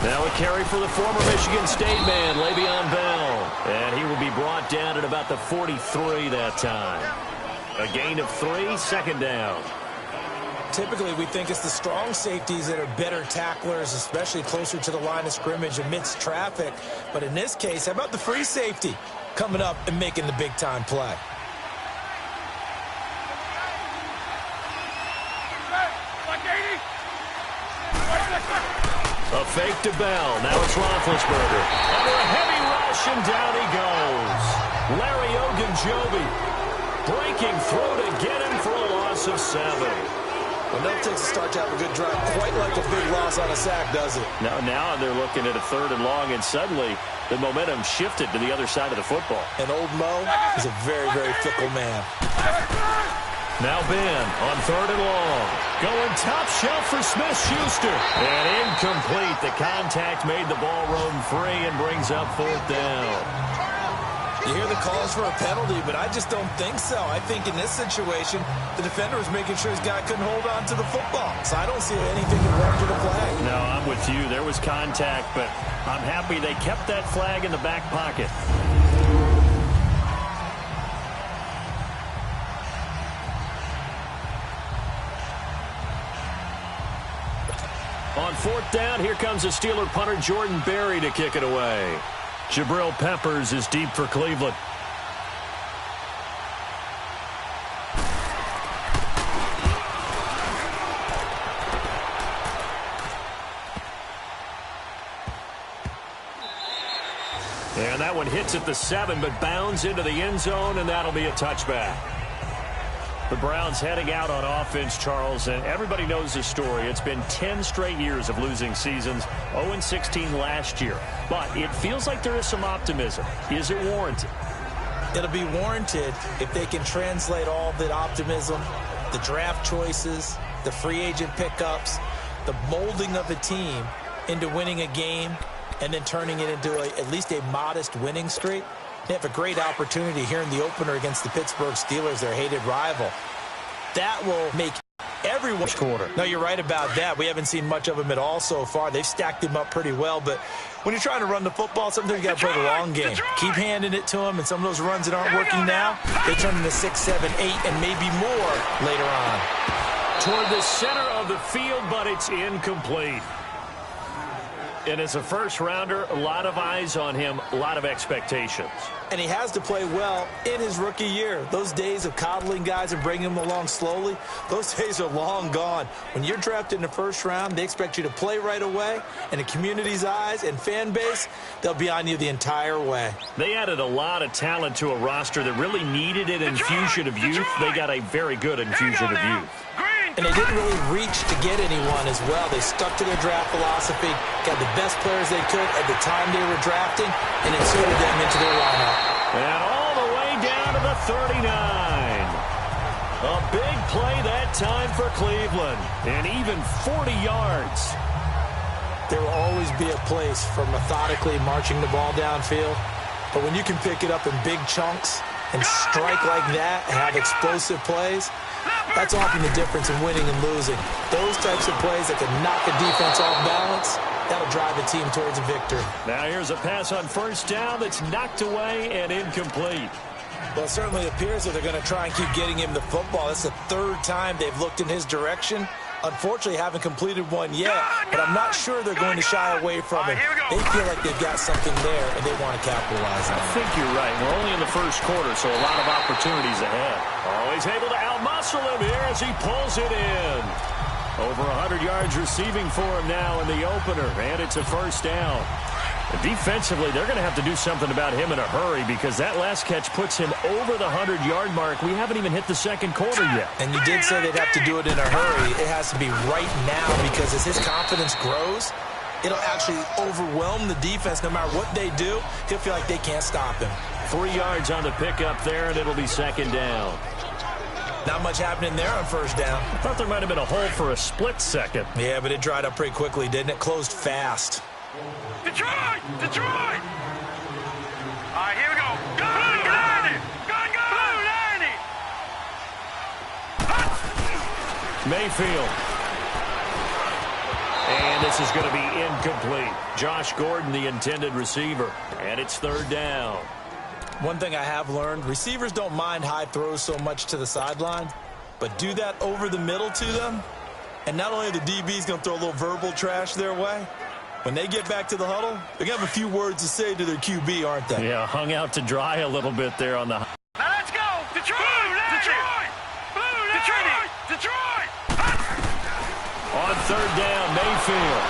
Now a carry for the former Michigan State man, Le'Veon Bell. And he will be brought down at about the 43 that time. A gain of 3, second down. Typically, we think it's the strong safeties that are better tacklers, especially closer to the line of scrimmage amidst traffic. But in this case, how about the free safety coming up and making the big-time play? A fake to Bell. Now it's Roethlisberger. Under a heavy rush, and down he goes. Larry Ogunjobi breaking through to get him for a loss of 7. Well, that takes a start to have a good drive, quite like a big loss on a sack, does it? Now they're looking at a 3rd and long, and suddenly the momentum shifted to the other side of the football. And old Mo is a very, very fickle man. Now Ben on 3rd and long. Going top shelf for Smith-Schuster. And incomplete. The contact made the ball roam free and brings up 4th down. You hear the calls for a penalty, but I just don't think so. I think in this situation, the defender was making sure his guy couldn't hold on to the football. So I don't see anything that warranted a flag. No, I'm with you. There was contact, but I'm happy they kept that flag in the back pocket. On 4th down, here comes the Steeler punter Jordan Berry to kick it away. Jabril Peppers is deep for Cleveland. And that one hits at the 7, but bounds into the end zone, and that'll be a touchback. The Browns heading out on offense, Charles, and everybody knows the story. It's been 10 straight years of losing seasons, 0-16 last year. But it feels like there is some optimism. Is it warranted? It'll be warranted if they can translate all that optimism, the draft choices, the free agent pickups, the molding of a team into winning a game and then turning it into at least a modest winning streak. They have a great opportunity here in the opener against the Pittsburgh Steelers, their hated rival. That will make everyone quarter. No, you're right about that. We haven't seen much of them at all so far. They've stacked him up pretty well, but when you're trying to run the football, sometimes you got to play the long game. Keep handing it to them, and some of those runs that aren't working now, they turn into 6, 7, 8, and maybe more later on. Toward the center of the field, but it's incomplete. And as a first-rounder, a lot of eyes on him, a lot of expectations. And he has to play well in his rookie year. Those days of coddling guys and bringing them along slowly, those days are long gone. When you're drafted in the first round, they expect you to play right away. And the community's eyes and fan base, they'll be on you the entire way. They added a lot of talent to a roster that really needed an infusion of youth. They got a very good infusion of youth. And they didn't really reach to get anyone as well. They stuck to their draft philosophy, got the best players they could at the time they were drafting, and inserted them into their lineup. And all the way down to the 39. A big play that time for Cleveland, and even 40 yards. There will always be a place for methodically marching the ball downfield, but when you can pick it up in big chunks and strike like that and have explosive plays, that's often the difference in winning and losing. Those types of plays that can knock a defense off balance, that'll drive a team towards a victory. Now here's a pass on 1st down that's knocked away and incomplete. Well, it certainly appears that they're going to try and keep getting him the football. That's the 3rd time they've looked in his direction. Unfortunately, haven't completed one yet, but I'm not sure they're going to shy away from it. They feel like they've got something there, and they want to capitalize on it. I think you're right. We're only in the first quarter, so a lot of opportunities ahead. Always able to outmuscle him here as he pulls it in. Over 100 yards receiving for him now in the opener, and it's a 1st down. Defensively, they're going to have to do something about him in a hurry because that last catch puts him over the 100-yard mark. We haven't even hit the 2nd quarter yet. And you did say they'd have to do it in a hurry. It has to be right now because as his confidence grows, it'll actually overwhelm the defense. No matter what they do, he'll feel like they can't stop him. 3 yards on the pickup there, and it'll be 2nd down. Not much happening there on 1st down. I thought there might have been a hole for a split second. Yeah, but it dried up pretty quickly, didn't it? Closed fast. Detroit! Detroit! All right, here we go. Go, Lanny! Go, Lanny! Mayfield. And this is going to be incomplete. Josh Gordon, the intended receiver. And it's third down. One thing I have learned, receivers don't mind high throws so much to the sideline, but do that over the middle to them, and not only are the DBs going to throw a little verbal trash their way, when they get back to the huddle, they're going to have a few words to say to their QB, aren't they? Yeah, hung out to dry a little bit there on the... Now let's go! Detroit! Detroit! Detroit! Detroit! On third down, Mayfield.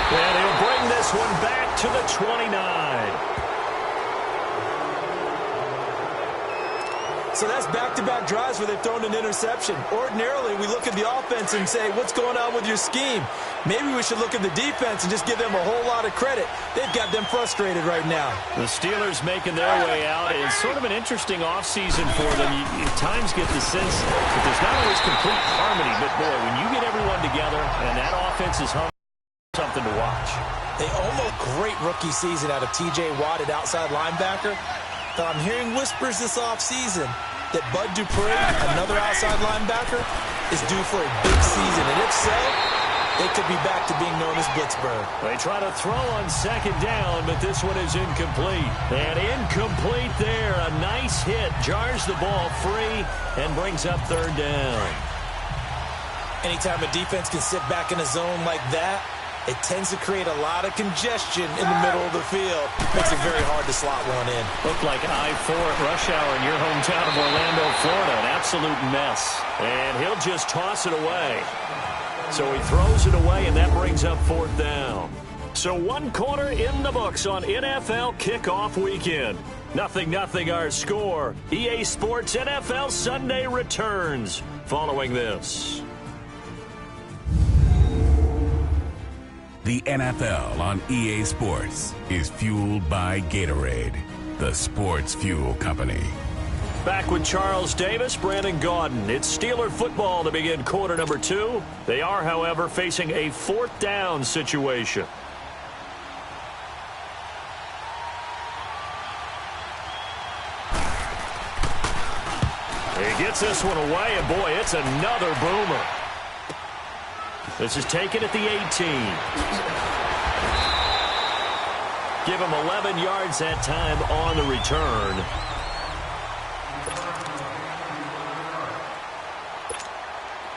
And he'll bring this one back to the 29. So that's back-to-back drives where they've thrown an interception. Ordinarily, we look at the offense and say, what's going on with your scheme? Maybe we should look at the defense and just give them a whole lot of credit. They've got them frustrated right now. The Steelers making their way out is sort of an interesting offseason for them. You at times get the sense that there's not always complete harmony, but boy, when you get everyone together and that offense is hung, something to watch. They almost great rookie season out of T.J. Watt at outside linebacker. But I'm hearing whispers this offseason that Bud Dupree, another outside linebacker, is due for a big season. And if so, they could be back to being known as Blitzburg. They try to throw on second down, but this one is incomplete. And incomplete there. A nice hit. Jars the ball free and brings up third down. Anytime a defense can sit back in a zone like that, it tends to create a lot of congestion in the middle of the field. Makes it very hard to slot one in. Looked like I-4 at rush hour in your hometown of Orlando, Florida. An absolute mess. And he'll just toss it away. So he throws it away, and that brings up fourth down. So one quarter in the books on NFL kickoff weekend. 0-0 our score. EA Sports NFL Sunday returns following this. The NFL on EA Sports is fueled by Gatorade, the sports fuel company. Back with Charles Davis, Brandon Gaudin. It's Steeler football to begin quarter number 2. They are, however, facing a fourth down situation. He gets this one away, and boy, it's another boomer. This is taken at the 18. Give him 11 yards that time on the return.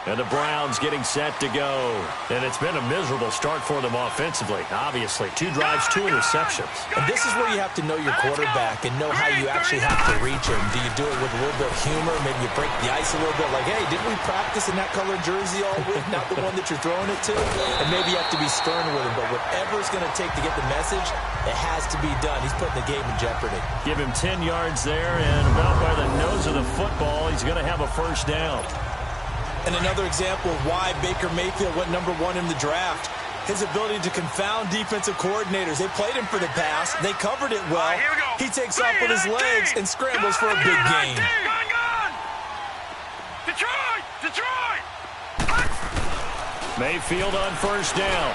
And the Browns getting set to go. And it's been a miserable start for them offensively. Obviously, 2 drives, 2 interceptions. And this is where you have to know your quarterback and know how you actually have to reach him. Do you do it with a little bit of humor? Maybe you break the ice a little bit. Like, hey, didn't we practice in that colored jersey all week? Not the one that you're throwing it to? And maybe you have to be stern with him. But whatever it's going to take to get the message, it has to be done. He's putting the game in jeopardy. Give him 10 yards there, and about by the nose of the football, he's going to have a first down. And another example of why Baker Mayfield went number 1 in the draft. His ability to confound defensive coordinators. They played him for the pass. They covered it well. Here we go. He takes off with his legs and scrambles for a big gain. Gone! Detroit! Detroit! Mayfield on first down.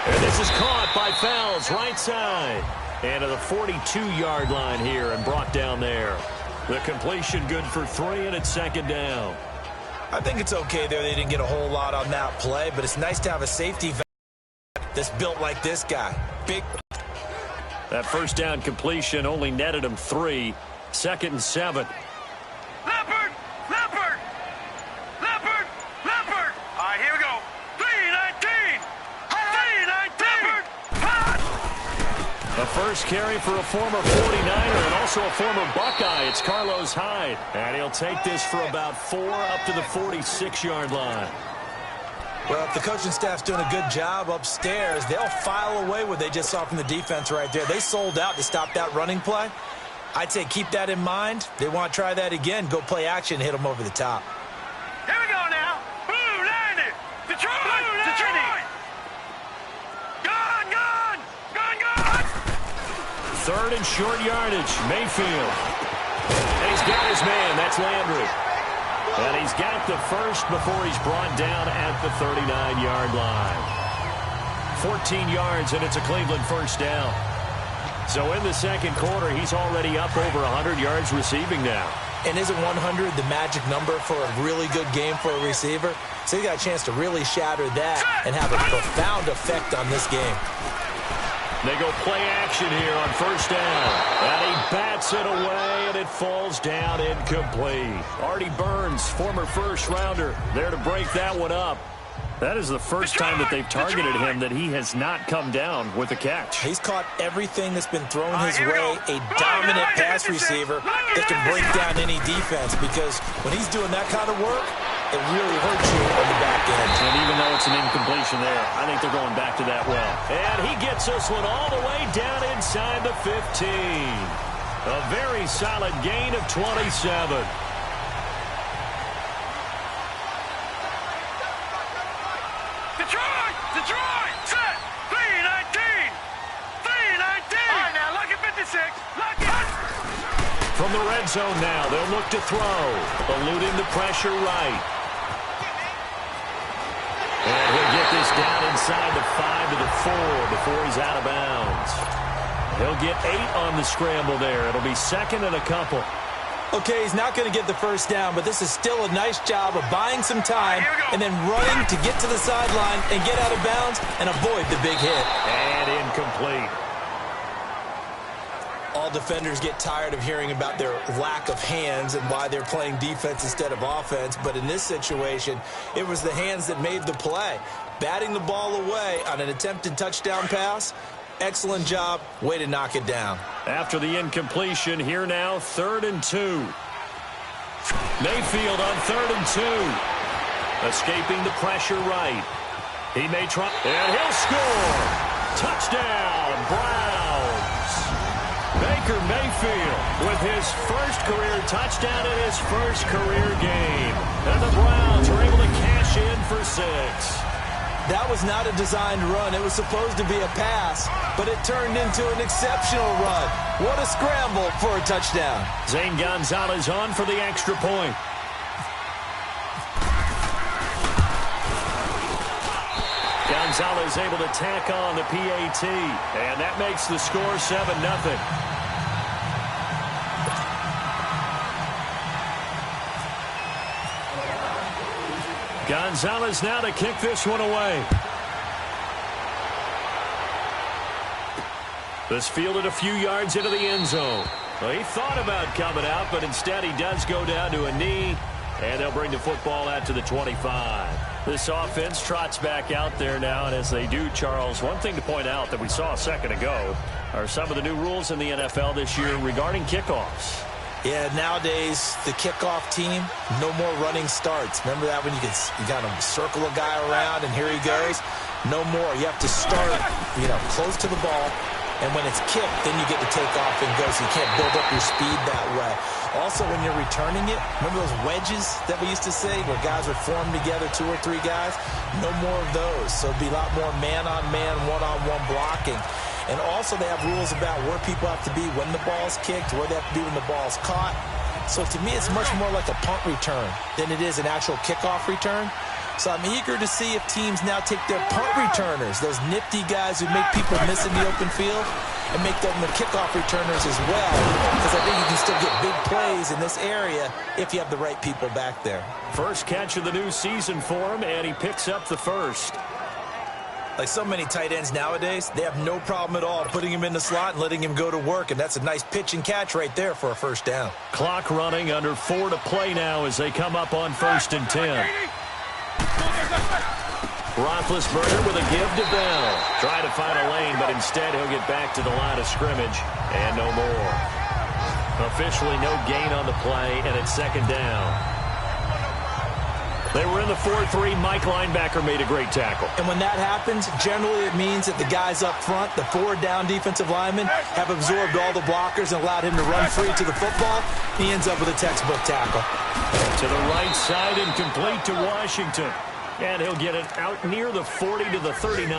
And this is caught by Fowles, right side. And to the 42-yard line here and brought down there. The completion good for 3, and it's second down. I think it's okay there. They didn't get a whole lot on that play, but it's nice to have a safety that's built like this guy. Big. That first down completion only netted him 3. 2nd and 7. Leopard! Leopard! Leopard! Leopard! All right, here we go. 3-19! 3-19! The first carry for a former 49er and also a former Buckeye. It's Carlos Hyde. And he'll take this for about 4 up to the 46-yard line. Well, if the coaching staff's doing a good job upstairs, they'll file away what they just saw from the defense right there. They sold out to stop that running play. I'd say keep that in mind. They want to try that again. Go play action, hit them over the top. Here we go now. Blue 90! Detroit! Detroit! Gone! Gone! Gone! Gone! 3rd and short yardage. Mayfield. And he's got his man. That's Landry. And he's got the first before he's brought down at the 39-yard line. 14 yards, and it's a Cleveland first down. So in the second quarter, he's already up over 100 yards receiving now. And isn't 100 the magic number for a really good game for a receiver? So he got a chance to really shatter that and have a profound effect on this game. They go play action here on first down. And he bats it away, and it falls down incomplete. Artie Burns, former first-rounder, there to break that one up. That is the first time that they've targeted him that he has not come down with a catch. He's caught everything that's been thrown his way. A dominant pass receiver that can break down any defense, because when he's doing that kind of work, it really hurts you on the back end. And even though it's an incompletion there, I think they're going back to that well. And he gets this one all the way down inside the 15. A very solid gain of 27. Detroit, set, 3-19. 3-19. All right, now, lucky 56. Lucky. From the red zone now, they'll look to throw. Eluding the pressure right. And he'll get this down inside the 5 to the 4 before he's out of bounds. He'll get 8 on the scramble there. It'll be second and a couple. Okay, he's not going to get the first down, but this is still a nice job of buying some time and then running to get to the sideline and get out of bounds and avoid the big hit. And incomplete. All defenders get tired of hearing about their lack of hands and why they're playing defense instead of offense, but in this situation, it was the hands that made the play. Batting the ball away on an attempted touchdown pass. Excellent job. Way to knock it down. After the incompletion, here now, 3rd and 2. Mayfield on 3rd and 2. Escaping the pressure right. He may try, and he'll score. Touchdown, Browns. Baker Mayfield with his first career touchdown in his first career game. And the Browns are able to cash in for 6. That was not a designed run. It was supposed to be a pass, but it turned into an exceptional run. What a scramble for a touchdown. Zane Gonzalez on for the extra point. Gonzalez able to tack on the PAT, and that makes the score 7-0. Gonzalez now to kick this one away. This fielded a few yards into the end zone. Well, he thought about coming out, but instead he does go down to a knee, and they'll bring the football out to the 25. This offense trots back out there now, and as they do, Charles, one thing to point out that we saw a second ago are some of the new rules in the NFL this year regarding kickoffs. Yeah, nowadays, the kickoff team, no more running starts. Remember that when you got to circle a guy around and here he goes? No more. You have to start, close to the ball. And when it's kicked, then you get to take off and go, so you can't build up your speed that way. Also, when you're returning it, remember those wedges that we used to say where guys would form together, 2 or 3 guys? No more of those. So it'd be a lot more man-on-man, one-on-one blocking. And also they have rules about where people have to be when the ball's kicked, where they have to be when the ball's caught. So to me, it's much more like a punt return than it is an actual kickoff return. So I'm eager to see if teams now take their punt returners, those nifty guys who make people miss in the open field, and make them the kickoff returners as well, because I think you can still get big plays in this area if you have the right people back there. First catch of the new season for him, and he picks up the first. Like so many tight ends nowadays, they have no problem at all putting him in the slot and letting him go to work, and that's a nice pitch and catch right there for a first down. Clock running, under 4 to play now as they come up on 1st and 10. Roethlisberger with a give to Bell. Try to find a lane, but instead he'll get back to the line of scrimmage, and no more. Officially no gain on the play, and it's 2nd down. They were in the 4-3. Mike linebacker made a great tackle. And when that happens, generally it means that the guys up front, the 4 down defensive linemen, have absorbed all the blockers and allowed him to run free to the football. He ends up with a textbook tackle. To the right side and complete to Washington. And he'll get it out near the 40 to the 39.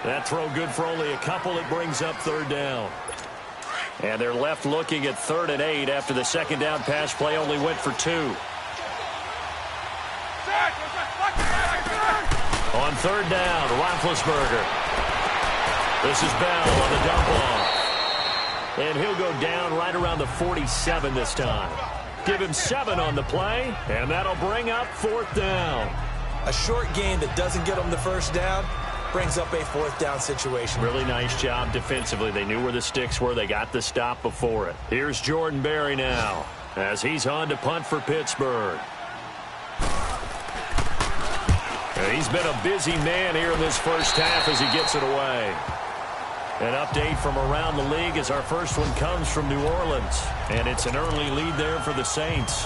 That throw good for only a couple. It brings up 3rd down. And they're left looking at 3rd and 8 after the 2nd down pass play only went for 2. On 3rd down, Roethlisberger. This is Bell on the dump off. And he'll go down right around the 47 this time. Give him 7 on the play, and that'll bring up 4th down. A short gain that doesn't get them the first down brings up a 4th down situation. Really nice job defensively. They knew where the sticks were. They got the stop before it. Here's Jordan Berry now as he's on to punt for Pittsburgh. And he's been a busy man here in this first half as he gets it away. An update from around the league as our first one comes from New Orleans. And it's an early lead there for the Saints.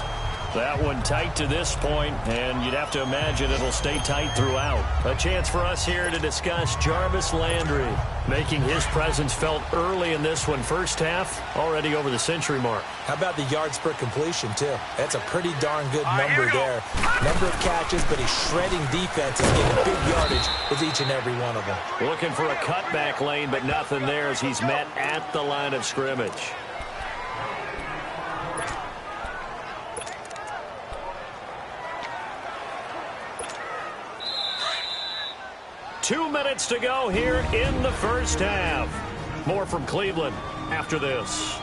That one tight to this point, and you'd have to imagine it'll stay tight throughout. A chance for us here to discuss Jarvis Landry, making his presence felt early in this one. First half, already over the century mark. How about the yards per completion, too? That's a pretty darn good number there. Number of catches, but he's shredding defenses, getting big yardage with each and every one of them. Looking for a cutback lane, but nothing there as he's met at the line of scrimmage. Two minutes to go here in the first half. More from Cleveland after this.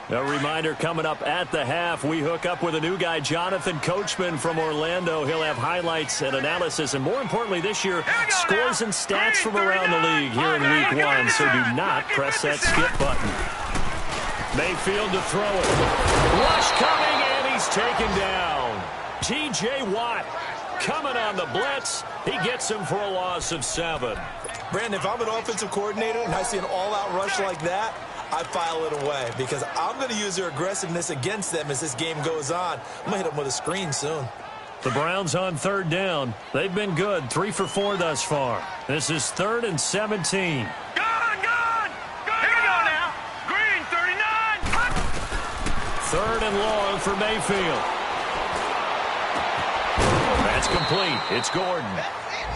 A reminder coming up at the half, we hook up with a new guy, Jonathan Coachman from Orlando. He'll have highlights and analysis, and more importantly this year, scores and stats from around the league here in week 1, so do not press that skip button. Mayfield to throw it. Rush coming, and he's taken down. T.J. Watt coming on the blitz. He gets him for a loss of 7. Brandon, if I'm an offensive coordinator and I see an all-out rush like that, I file it away because I'm going to use their aggressiveness against them as this game goes on. I'm going to hit them with a screen soon. The Browns on 3rd down. They've been good, 3 for 4 thus far. This is 3rd and 17. Gone! Here we go now. Green, 39. 3rd and long for Mayfield. That's complete. It's Gordon.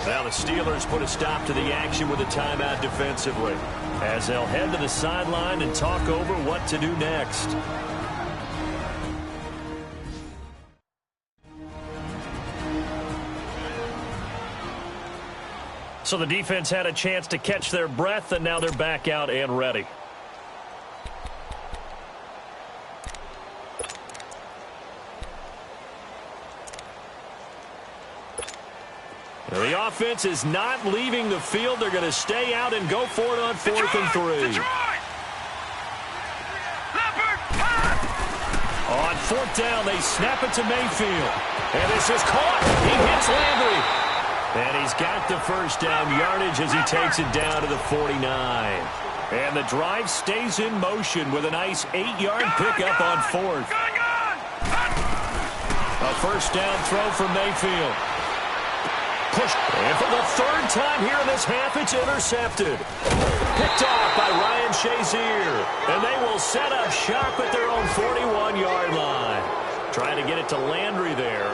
Now the Steelers put a stop to the action with a timeout defensively as they'll head to the sideline and talk over what to do next. So the defense had a chance to catch their breath, and now they're back out and ready. The offense is not leaving the field. They're going to stay out and go for it on 4th and 3. On 4th down, they snap it to Mayfield. And this is caught. He hits Landry. And he's got the first down yardage as he takes it down to the 49. And the drive stays in motion with a nice 8-yard pickup on 4th. A first down throw for Mayfield. Pushed, and for the 3rd time here in this half, it's intercepted. Picked off by Ryan Shazier, and they will set up shop at their own 41-yard line. Trying to get it to Landry there.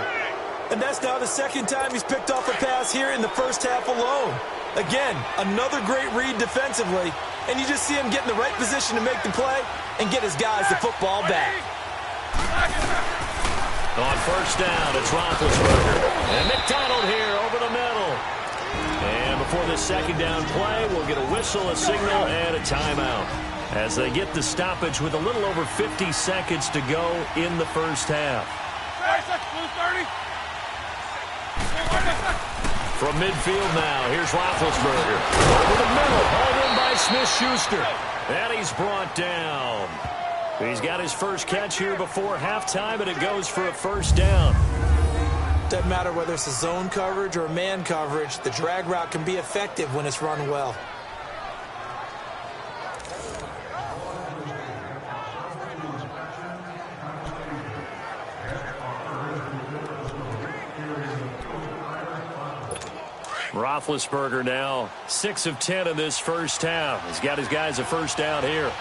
And that's now the 2nd time he's picked off a pass here in the first half alone. Again, another great read defensively, and you just see him get in the right position to make the play and get his guys the football back. On 1st down, it's Roethlisberger. And McDonald here over the middle. And before the 2nd down play, we'll get a whistle, a signal, and a timeout as they get the stoppage with a little over 50 seconds to go in the first half. From midfield now, here's Roethlisberger. Over the middle, hauled in by Smith-Schuster. And he's brought down. He's got his first catch here before halftime, and it goes for a 1st down. Doesn't matter whether it's a zone coverage or man coverage, the drag route can be effective when it's run well. Roethlisberger now 6 of 10 in this first half. He's got his guys a first down here.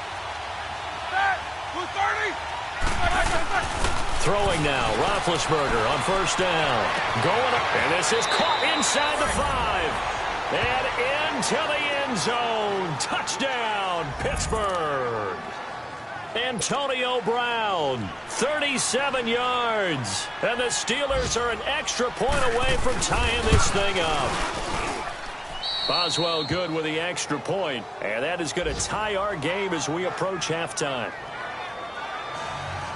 Throwing now, Roethlisberger on 1st down. Going up, and this is caught inside the 5. And into the end zone. Touchdown, Pittsburgh. Antonio Brown, 37 yards. And the Steelers are an extra point away from tying this thing up. Boswell good with the extra point, and that is going to tie our game as we approach halftime.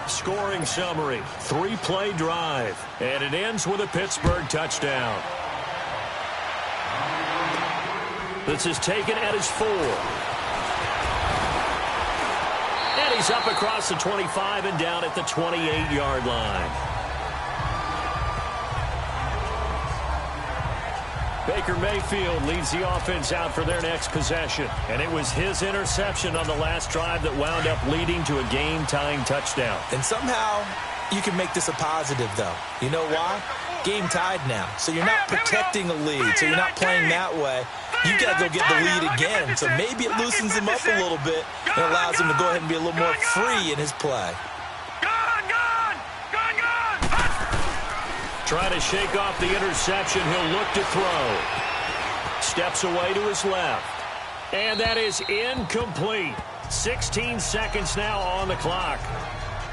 Scoring summary, 3-play drive, and it ends with a Pittsburgh touchdown. This is taken at his 4. And he's up across the 25 and down at the 28-yard line. Baker Mayfield leads the offense out for their next possession. And it was his interception on the last drive that wound up leading to a game-tying touchdown. And somehow you can make this a positive, though. You know why? Game tied now. So you're not protecting a lead. So you're not playing that way. You got to go get the lead again. So maybe it loosens him up a little bit and allows him to go ahead and be a little more free in his play. Trying to shake off the interception. He'll look to throw. Steps away to his left. And that is incomplete. 16 seconds now on the clock.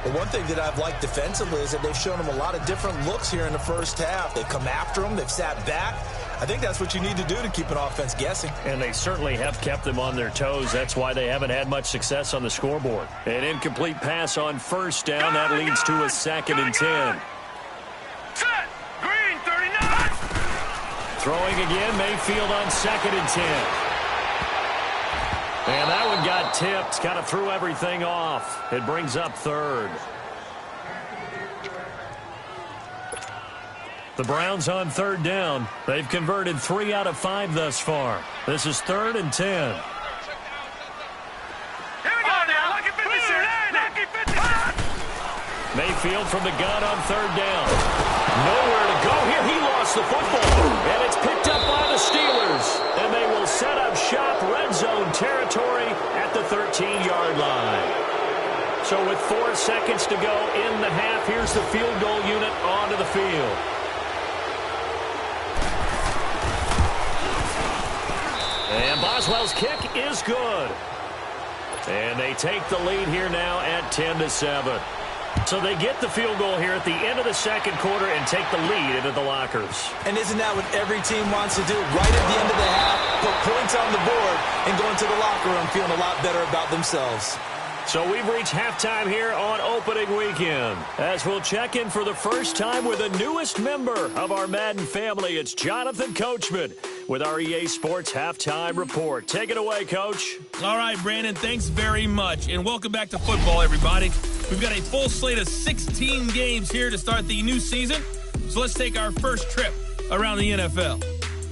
Well, one thing that I've liked defensively is that they've shown him a lot of different looks here in the first half. They've come after him. They've sat back. I think that's what you need to do to keep an offense guessing. And they certainly have kept them on their toes. That's why they haven't had much success on the scoreboard. An incomplete pass on first down. That leads to a 2nd and 10. Set. Green, 39. Throwing again. Mayfield on 2nd and 10. And that one got tipped. Kind of threw everything off. It brings up 3rd. The Browns on 3rd down. They've converted 3 out of 5 thus far. This is 3rd and 10. Here we go now. Lucky 56. Lucky 56. Mayfield from the gun on 3rd down. Nowhere to go here. He lost the football. And it's picked up by the Steelers. And they will set up shop red zone territory at the 13-yard line. So with 4 seconds to go in the half, here's the field goal unit onto the field. And Boswell's kick is good. And they take the lead here now at 10-7. So they get the field goal here at the end of the second quarter and take the lead into the lockers. And isn't that what every team wants to do? Right at the end of the half, put points on the board and go into the locker room feeling a lot better about themselves. So we've reached halftime here on opening weekend. As we'll check in for the first time with the newest member of our Madden family, it's Jonathan Coachman with our EA Sports Halftime Report. Take it away, Coach. All right, Brandon, thanks very much. And welcome back to football, everybody. We've got a full slate of 16 games here to start the new season. So let's take our first trip around the NFL.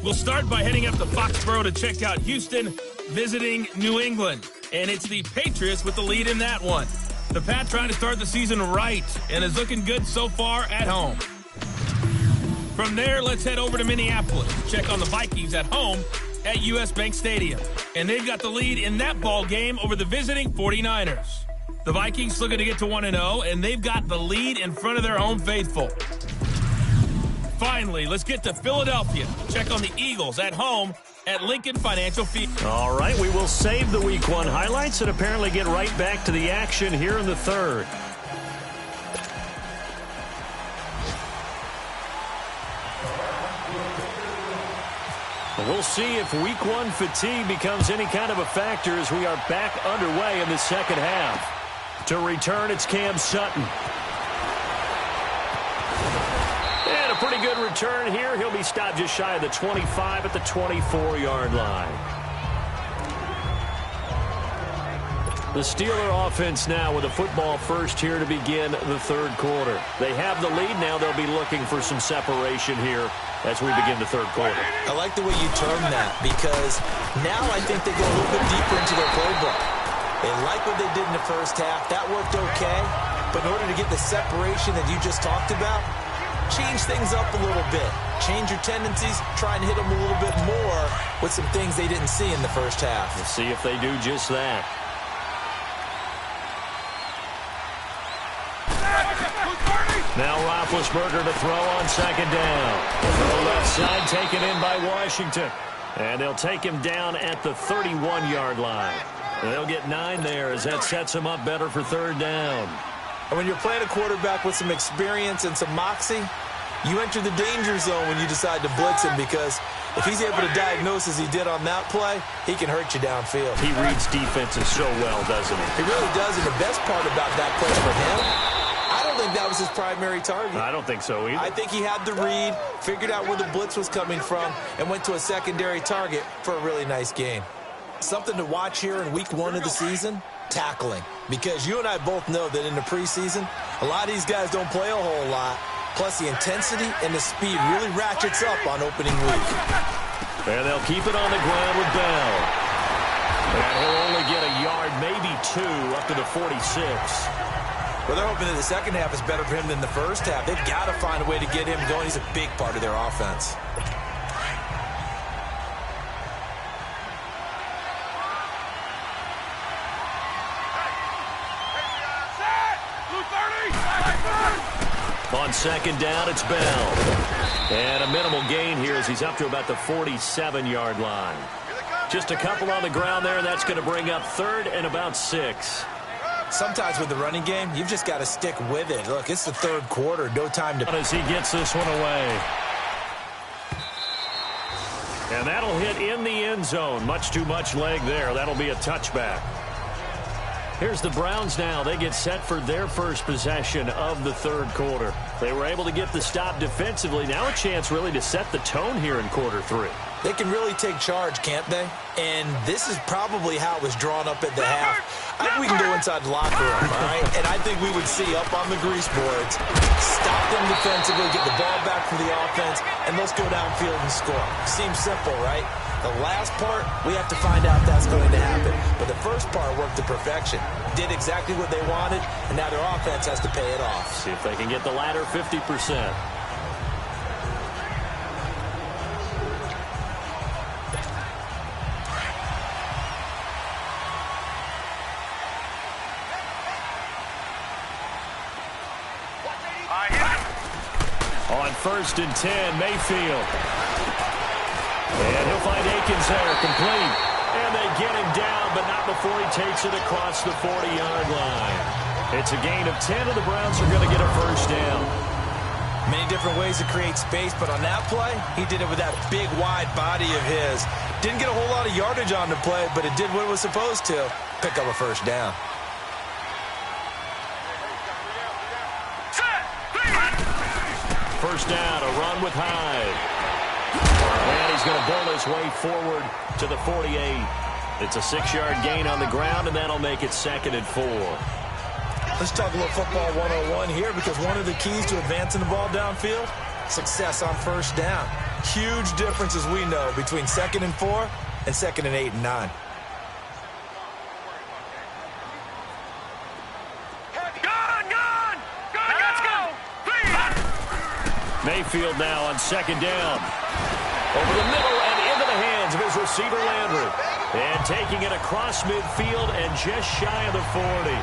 We'll start by heading up to Foxborough to check out Houston visiting New England. And it's the Patriots with the lead in that one. The Pat trying to start the season right and is looking good so far at home. From there, let's head over to Minneapolis to check on the Vikings at home at US Bank Stadium. And they've got the lead in that ball game over the visiting 49ers. The Vikings looking to get to 1-0, and they've got the lead in front of their home faithful. Finally, let's get to Philadelphia. Check on the Eagles at home at Lincoln Financial Field. All right, we will save the Week 1 highlights and apparently get right back to the action here in the third. We'll see if Week 1 fatigue becomes any kind of a factor as we are back underway in the second half. To return, it's Cam Sutton. And a pretty good return here. He'll be stopped just shy of the 25 at the 24-yard line. The Steeler offense now with a football first here to begin the third quarter. They have the lead. Now they'll be looking for some separation here as we begin the third quarter. I like the way you term that because now I think they go a little bit deeper into their playbook. They like what they did in the first half. That worked okay. But in order to get the separation that you just talked about, change things up a little bit. Change your tendencies. Try and hit them a little bit more with some things they didn't see in the first half. We'll see if they do just that. Now Roethlisberger to throw on second down. The left side taken in by Washington. And they'll take him down at the 31-yard line. They'll get 9 there as that sets him up better for third down. And when you're playing a quarterback with some experience and some moxie, you enter the danger zone when you decide to blitz him because If he's able to diagnose as he did on that play, he can hurt you downfield. He reads defenses so well, doesn't he? He really does, and the best part about that play for him, I don't think that was his primary target. I don't think so either. I think he had the read, figured out where the blitz was coming from, and went to a secondary target for a really nice gain. Something to watch here in week 1 of the season, tackling. Because you and I both know that in the preseason, a lot of these guys don't play a whole lot. Plus, the intensity and the speed really ratchets up on opening week. And they'll keep it on the ground with Bell. And he'll only get a yard, maybe 2, up to the 46. Well, they're hoping that the second half is better for him than the first half. They've got to find a way to get him going. He's a big part of their offense. On second down, it's Bell. And a minimal gain here as he's up to about the 47-yard line. Just a couple on the ground there, and that's going to bring up 3rd and about 6. Sometimes with the running game, you've just got to stick with it. Look, it's the 3rd quarter. No time to... As he gets this one away. And that'll hit in the end zone. Much too much leg there. That'll be a touchback. Here's the Browns now. They get set for their first possession of the 3rd quarter. They were able to get the stop defensively. Now a chance really to set the tone here in quarter 3. They can really take charge, can't they? And this is probably how it was drawn up at the half. I think we can go inside the locker room, all right? And I think we would see up on the grease boards, stop them defensively, get the ball back from the offense, and let's go downfield and score. Seems simple, right? The last part, we have to find out that's going to happen. But the first part worked to perfection. Did exactly what they wanted, and now their offense has to pay it off. See if they can get the latter 50%. On 1st and 10, Mayfield. And he'll find Akins there, complete. And they get him down, but not before he takes it across the 40-yard line. It's a gain of 10, and the Browns are going to get a first down. Many different ways to create space, but on that play, he did it with that big, wide body of his. Didn't get a whole lot of yardage on the play, but it did what it was supposed to. Pick up a first down. First down, a run with Hyde. And he's going to bowl his way forward to the 48. It's a 6-yard gain on the ground, and that'll make it 2nd and 4. Let's talk a little football 101 here, because one of the keys to advancing the ball downfield, success on first down. Huge difference, as we know, between 2nd and 4 and 2nd and 8 and 9. Mayfield now on 2nd down. Over the middle and into the hands of his receiver, Landry. And taking it across midfield and just shy of the 40.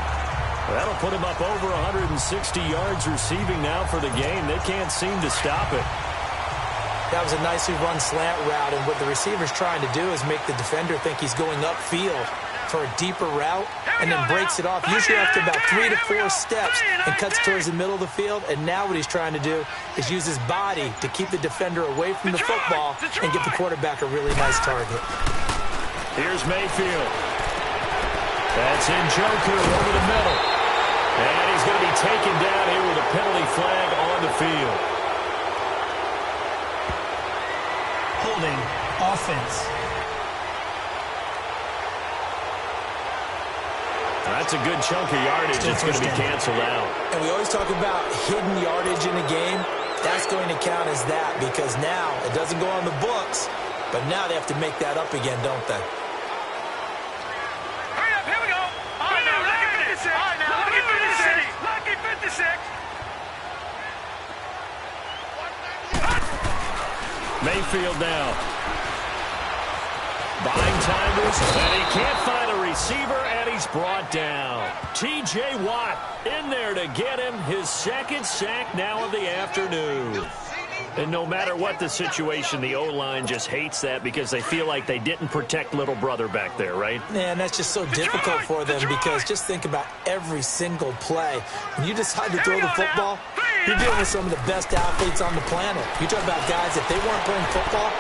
That'll put him up over 160 yards receiving now for the game. They can't seem to stop it. That was a nicely run slant route, and what the receiver's trying to do is make the defender think he's going upfield for a deeper route, and then breaks it off, usually after about 3 to 4 steps, and cuts towards the middle of the field. And now what he's trying to do is use his body to keep the defender away from the football and give the quarterback a really nice target. Here's Mayfield. That's Njoku over the middle. And he's going to be taken down here with a penalty flag on the field. Holding offense. That's a good chunk of yardage. It's going to be canceled out. And we always talk about hidden yardage in a game. That's going to count as that, because now it doesn't go on the books, but now they have to make that up again, don't they? Hurry up, here we go. All right, now, lucky 56. All right, now, lucky 56. Lucky 56. Mayfield now. Buying time to his, and he can't find a receiver, and he's brought down. T.J. Watt in there to get him his 2nd sack now of the afternoon. And no matter what the situation, the O-line just hates that because they feel like they didn't protect little brother back there, right? Man, that's just so difficult for them, because just think about every single play. When you decide to throw the football, you're dealing with some of the best athletes on the planet. You talk about guys, if they weren't playing football,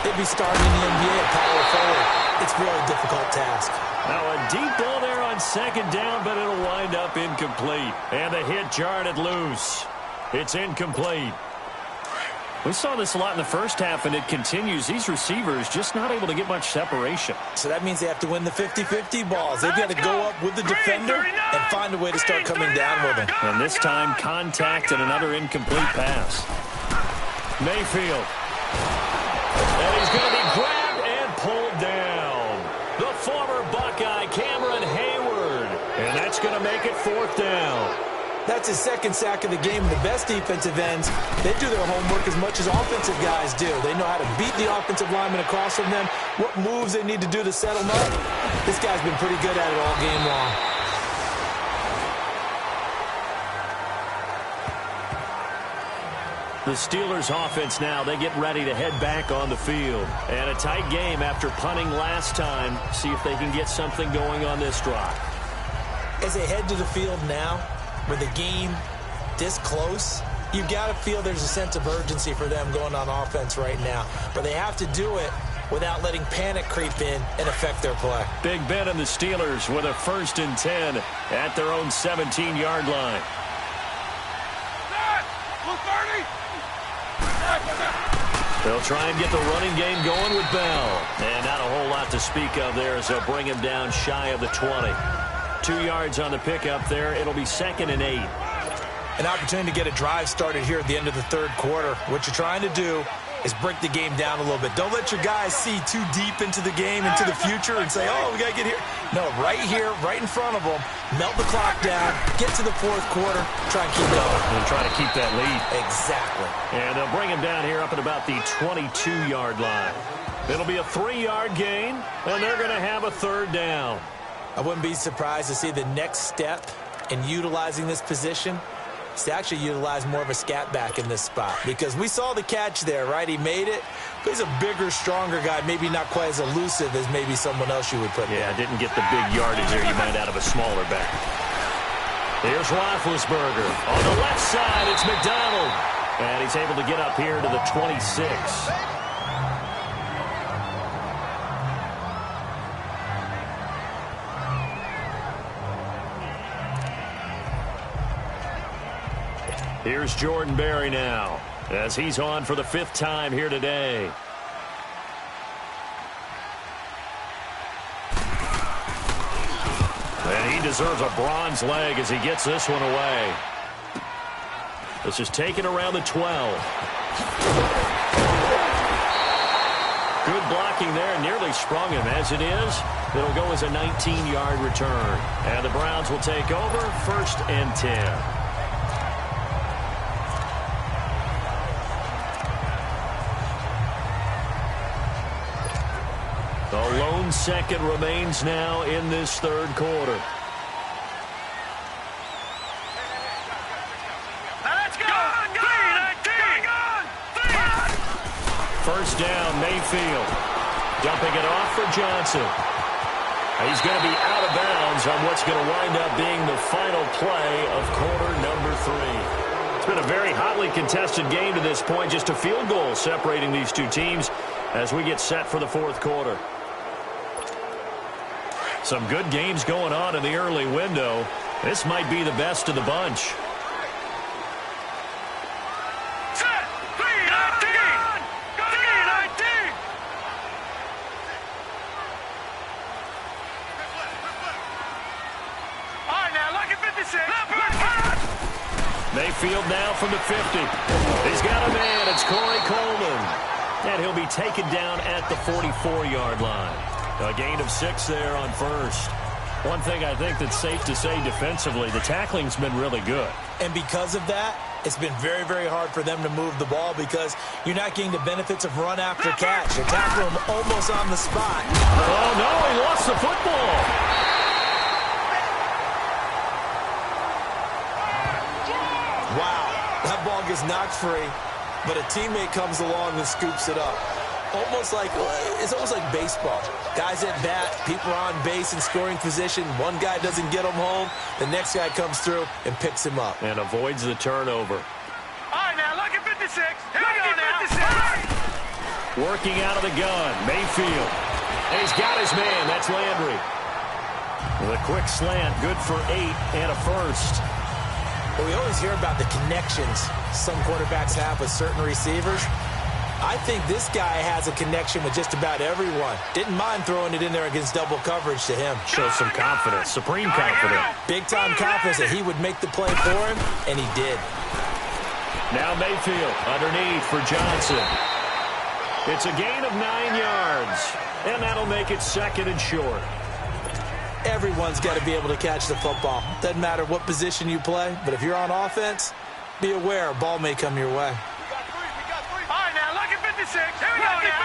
They'd be starting in the NBA at power forward. It's a really difficult task. Now a deep ball there on second down, but it'll wind up incomplete. And the hit jarred it loose. It's incomplete. We saw this a lot in the first half, and it continues. These receivers just not able to get much separation. So that means they have to win the 50-50 balls. They've got to go up with the defender and find a way to start coming down with him. And this time, contact and another incomplete pass. Mayfield. And he's going to be grabbed and pulled down. The former Buckeye, Cameron Hayward. And that's going to make it 4th down. That's his second sack of the game. The best defensive ends, they do their homework as much as offensive guys do. They know how to beat the offensive lineman across from them, what moves they need to do to set them up. This guy's been pretty good at it all game long. The Steelers offense now, they get ready to head back on the field. And a tight game after punting last time. See if they can get something going on this drive. As they head to the field now, with the game this close, you've got to feel there's a sense of urgency for them going on offense right now. But they have to do it without letting panic creep in and affect their play. Big Ben and the Steelers with a 1st and 10 at their own 17-yard line. They'll try and get the running game going with Bell. And not a whole lot to speak of there as they'll bring him down shy of the 20. 2 yards on the pickup there. It'll be 2nd and 8. An opportunity to get a drive started here at the end of the 3rd quarter. What you're trying to do is break the game down a little bit. Don't let your guys see too deep into the game, into the future, and say, oh, we got to get here. No, right here, right in front of them, melt the clock down, get to the 4th quarter, try and keep going. And try to keep that lead. Exactly. And they'll bring him down here up at about the 22-yard line. It'll be a 3-yard gain, and they're going to have a 3rd down. I wouldn't be surprised to see the next step in utilizing this position is to actually utilize more of a scat back in this spot. Because we saw the catch there, right? He made it. But he's a bigger, stronger guy, maybe not quite as elusive as maybe someone else you would put there. Yeah, didn't get the big yardage there you might out of a smaller back. Here's Roethlisberger. On the left side, it's McDonald. And he's able to get up here to the 26. Here's Jordan Berry now, as he's on for the 5th time here today. And he deserves a bronze leg as he gets this one away. This is taken around the 12. Good blocking there, nearly sprung him. As it is, it'll go as a 19-yard return. And the Browns will take over, 1st and 10. The lone second remains now in this 3rd quarter. Let's go! 1st down, Mayfield. Dumping it off for Johnson. He's going to be out of bounds on what's going to wind up being the final play of quarter number 3. It's been a very hotly contested game to this point. Just a field goal separating these two teams as we get set for the 4th quarter. Some good games going on in the early window. This might be the best of the bunch. Set! 3-19! All right, now, look at 56. Mayfield now from the 50. He's got a man. It's Corey Coleman. And he'll be taken down at the 44-yard line. A gain of 6 there on 1st. One thing I think that's safe to say defensively, the tackling's been really good. And because of that, it's been very, very hard for them to move the ball because you're not getting the benefits of run after catch. You're tackling him almost on the spot. Oh, no, he lost the football. Wow, that ball gets knocked free, but a teammate comes along and scoops it up. It's almost like baseball. Guys at bat, people are on base in scoring position. One guy doesn't get him home. The next guy comes through and picks him up. And avoids the turnover. All right, now, look at 56. Here we go now. 56. Working out of the gun, Mayfield. And he's got his man. That's Landry. With a quick slant, good for 8 and a first. Well, we always hear about the connections some quarterbacks have with certain receivers. I think this guy has a connection with just about everyone. Didn't mind throwing it in there against double coverage to him. Shows some confidence, supreme confidence. Big-time confidence that he would make the play for him, and he did. Now Mayfield underneath for Johnson. It's a gain of 9 yards, and that'll make it 2nd and short. Everyone's got to be able to catch the football. Doesn't matter what position you play, but if you're on offense, be aware a ball may come your way. All right, now, look at 56. Here we go now.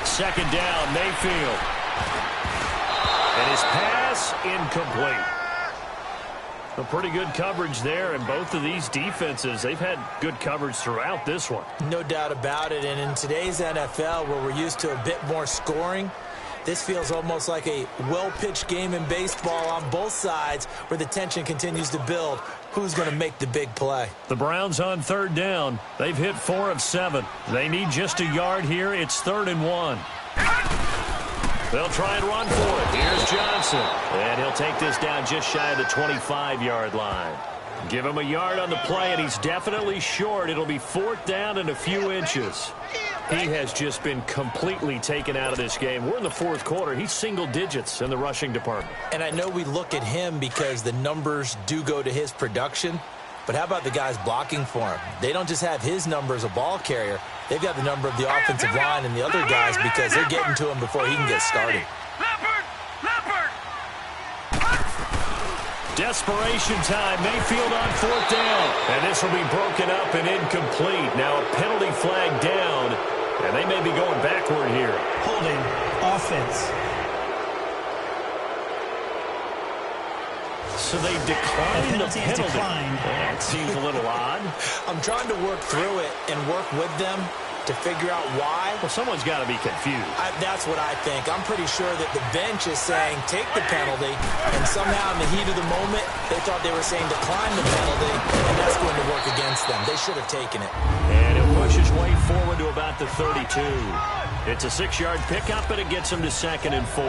2nd down, Mayfield. And his pass incomplete. A pretty good coverage there, and both of these defenses, they've had good coverage throughout this one. No doubt about it, and in today's NFL, where we're used to a bit more scoring, this feels almost like a well-pitched game in baseball on both sides where the tension continues to build. Who's going to make the big play? The Browns on 3rd down. They've hit 4 of 7. They need just a yard here. It's 3rd and 1. They'll try and run for it. Here's Johnson. And he'll take this down just shy of the 25-yard line. Give him a yard on the play, and he's definitely short. It'll be 4th down and a few inches. He has just been completely taken out of this game. We're in the 4th quarter. He's single digits in the rushing department. And I know we look at him because the numbers do go to his production, but how about the guys blocking for him? They don't just have his number as a ball carrier. They've got the number of the offensive line and the other guys because they're getting to him before he can get started. Desperation time. Mayfield on 4th down. And this will be broken up and incomplete. Now a penalty flag down. And they may be going backward here. Holding offense. So they declined the penalty. That seems a little odd. I'm trying to work through it and work with them to figure out why. Well, someone's got to be confused. That's what I think. I'm pretty sure that the bench is saying take the penalty, and somehow in the heat of the moment, they thought they were saying decline the penalty, and that's going to work against them. They should have taken it. And he'll push his way forward to about the 32. It's a 6-yard pickup, and it gets him to 2nd and 4.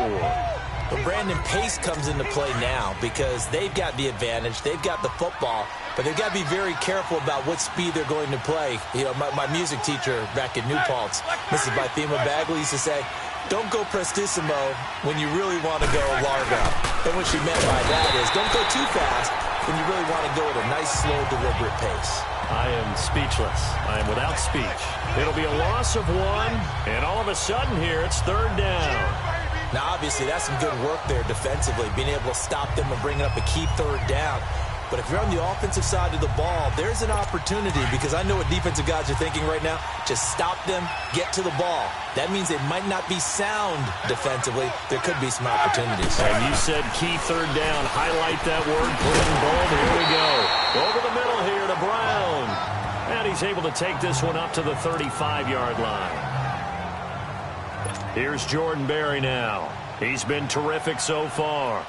But Brandon, pace comes into play now because they've got the advantage. They've got the football, but they've got to be very careful about what speed they're going to play. You know, my music teacher back in New Paltz, Mrs. Bythema Bagley, used to say, don't go prestissimo when you really want to go largo. And what she meant by that is don't go too fast when you really want to go at a nice, slow, deliberate pace. I am speechless. I am without speech. It'll be a loss of 1, and all of a sudden here, it's 3rd down. Now, obviously, that's some good work there defensively, being able to stop them and bringing up a key 3rd down. But if you're on the offensive side of the ball, there's an opportunity because I know what defensive guys are thinking right now. Just stop them, get to the ball. That means they might not be sound defensively. There could be some opportunities. And you said key 3rd down. Highlight that word, put it in bold. Here we go. Over the middle here to Brown. And he's able to take this one up to the 35-yard line. Here's Jordan Berry now. He's been terrific so far.